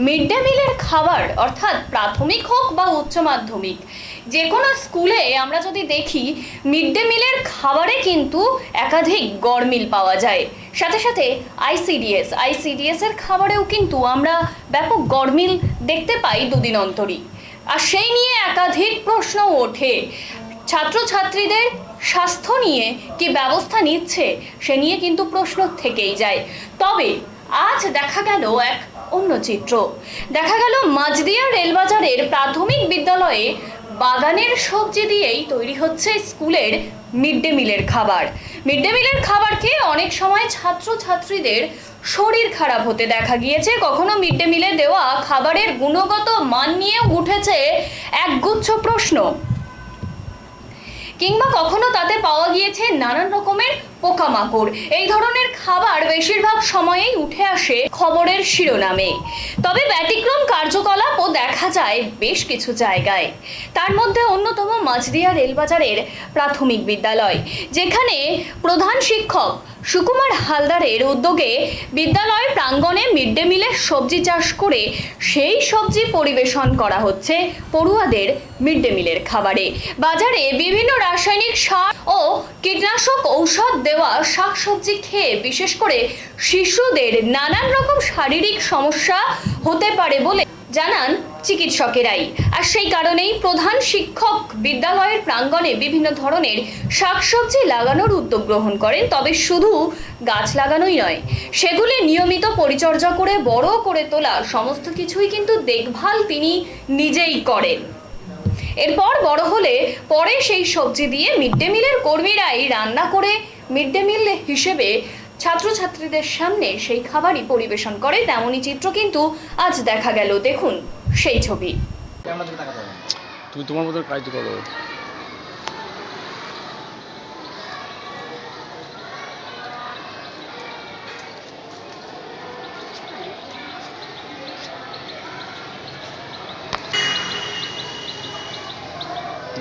Mid day মিলের খাবার অর্থাৎ প্রাথমিক হোক বা উচ্চ মাধ্যমিক যে কোনো স্কুলে আমরা যদি দেখি মিড ডে মিলের খাবারে কিন্তু একাধিক গরমিল পাওয়া যায়। সাথে সাথে আইসিডিএস এর খাবারেও কিন্তু আমরা ব্যাপক গরমিল দেখতে পাই দুদিন অন্তরই। আর সেই নিয়ে একাধিক প্রশ্ন ওঠে, ছাত্রছাত্রীদের স্বাস্থ্য নিয়ে কি ব্যবস্থা নিচ্ছে সে নিয়ে কিন্তু প্রশ্ন থেকেই যায়। তবে আজ দেখা গেল এক অন্য চিত্র। দেখা গেল মাঝদিয়া রেলবাজারের প্রাথমিক বিদ্যালয়ে বাগানের সবজি দিয়েই তৈরি হচ্ছে স্কুলের মিড ডে মিলের খাবার। মিড ডে মিলের খাবার খেয়ে অনেক সময় ছাত্রছাত্রীদের শরীর খারাপ হতে দেখা গিয়েছে। কখনো মিড ডে মিলে দেওয়া খাবারের গুণগত মান নিয়ে উঠেছে একগুচ্ছ প্রশ্ন, কিংবা কখনো তাতে পাওয়া গিয়েছে নানান রকমের পোকামাকড়। এই ধরনের খাবার বেশিরভাগ সময়েই উঠে আসে খবরের শিরোনামে। তবে ব্যতিক্রম কার্যকলাপও দেখা যায় বেশ কিছু জায়গায়। তার মধ্যে অন্যতম মাঝদিয়া রেলবাজারের প্রাথমিক বিদ্যালয়, যেখানে প্রধান শিক্ষক সুকুমার হালদারের উদ্যোগে বিদ্যালয় প্রাঙ্গণে মিড ডে মিলের সবজি চাষ করে সেই সবজি পরিবেশন করা হচ্ছে পড়ুয়াদের মিড ডে মিলের খাবারে। বাজারে বিভিন্ন রাসায়নিক সার ও কীটনাশক ঔষধ দেওয়া শাকসবজি খেয়ে বিশেষ করে শিশুদের নানান রকম শারীরিক সমস্যা হতে পারে বলে জানান চিকিৎসকেরাই। আর সেই কারণেই প্রধান শিক্ষক বিদ্যালয়ের প্রাঙ্গণে বিভিন্ন ধরনের শাকসবজি লাগানোর উদ্যোগ গ্রহণ করেন। তবে শুধু গাছ লাগানোই নয়, সেগুলি নিয়মিত পরিচর্যা করে বড় করে তোলা সমস্ত কিছুই কিন্তু দেখভাল তিনি নিজেই করেন। এরপর বড় হলে পরে সেই সবজি দিয়ে মিড ডে মিলের কর্মীরাই রান্না করে মিড ডে মিল হিসেবে ছাত্রছাত্রীদের সামনে সেই খাবারই পরিবেশন করে। তেমনই চিত্র কিন্তু আজ দেখা গেল। দেখুন সেই ছবি। তুমি তোমার মতো কাজ করো।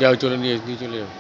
যাও, চলে নিয়ে চলে যাও।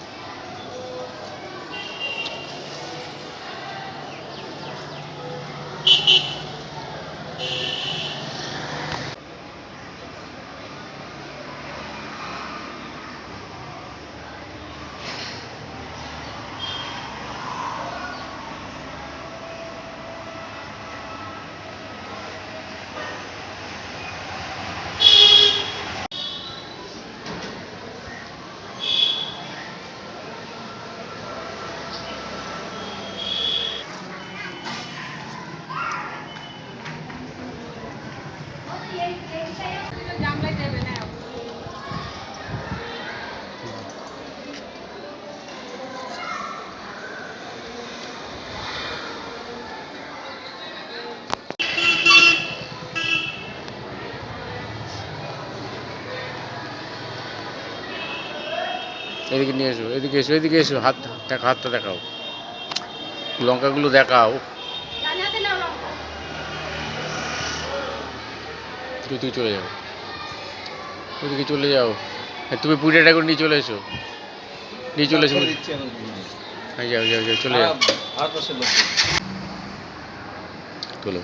এদিকে নিয়ে এসো, এদিকে এসো, এদিকে এসো। হাত দেখা, হাতটা দেখাও, লঙ্কাগুলো দেখাও। তুই চলে যাও, ওদিকে চলে যাও। তুমি পুরিটা করে নিয়ে চলে এসো, নিয়ে চলে এসো। হ্যাঁ, যাও যাও যাও, চলে যাও। চলো।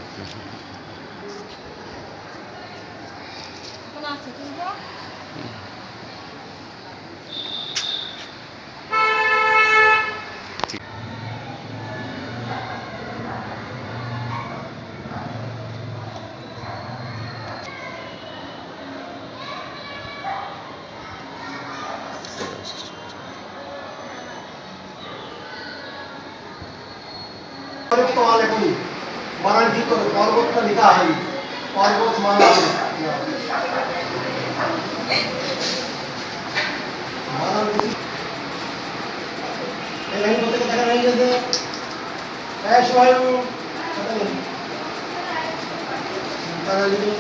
বানান ঠিক করে পর্বতটা লেখা হয় পর্বতমালা। এই লাইন করতে দেখা নাই যে সবাই তারা যদি